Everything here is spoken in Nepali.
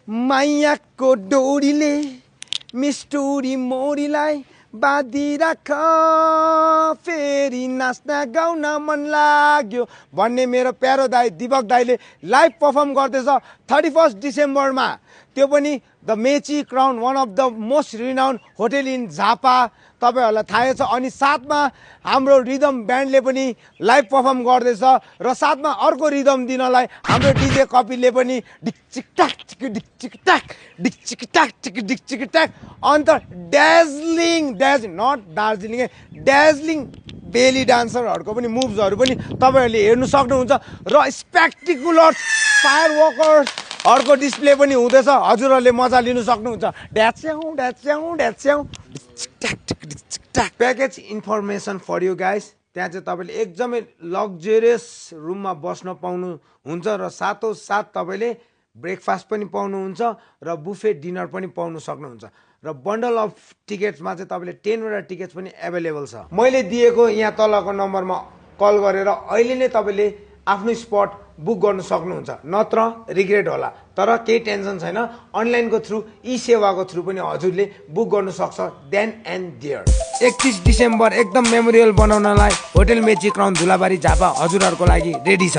मायाको डोरीले मिस्टुरी मोरीलाई बाँधिराख फेरि नाच्न गाउन मन लाग्यो भन्ने मेरो प्यारो दाइ दिपक दाइले लाइभ पर्फर्म गर्दैछ 31 डिसेम्बरमा। त्यो पनि the Mechi crown one of the most renowned hotel in Jhapa, तपाईहरुलाई थाहै छ। अनि साथमा हाम्रो रिदम ब्यान्डले पनि लाइभ पर्फर्म गर्दैछ र साथमा अर्को रिदम दिनलाई हाम्रो डीजे कपिलले पनि डिकचिकटाक डिकचिकटाक डिकचिकटाक डिकचिकटाक अन्त ड्याजलिङ नट दार्जिलिङ ड्याजलिङ बेली डान्सरहरुको पनि मुभ्सहरु पनि तपाईहरुले हेर्न सक्नुहुन्छ र स्पेक्टिकुलर फायरवर्कर्सहरुको डिस्प्ले पनि हुँदैछ, हजुरहरुले मजा लिन सक्नुहुन्छ। ड्याच्याउ ड्याच्याउ ड्याच्याउ package information for you guys. त्यहाँ चाहिँ तपाईले एकदमै लग्जरियस रुममा बस्न पाउनुहुन्छ र साथोसाथ तपाईले ब्रेकफास्ट पनि पाउनुहुन्छ र बुफे डिनर पनि पाउन सक्नुहुन्छ र बन्डल अफ टिकट्समा चाहिँ तपाईले 10 वटा टिकट्स पनि अवेलेबल छ। मैले दिएको यहाँ तलको नम्बरमा कल गरेर अहिले नै तपाईले आफ्नो स्पट बुक गर्न सक्नुहुन्छ, नत्र रिग्रेट होला। तर केही टेन्सन छैन, अनलाइनको थ्रु ई सेवाको थ्रु पनि हजुरले बुक गर्न सक्छ देन एन्ड देयर। 31 डिसेम्बर एकदम मेमोरियल बनाउनलाई होटल मेची क्राउन धुलाबारी झापा हजुरहरुको लागि रेडी छ।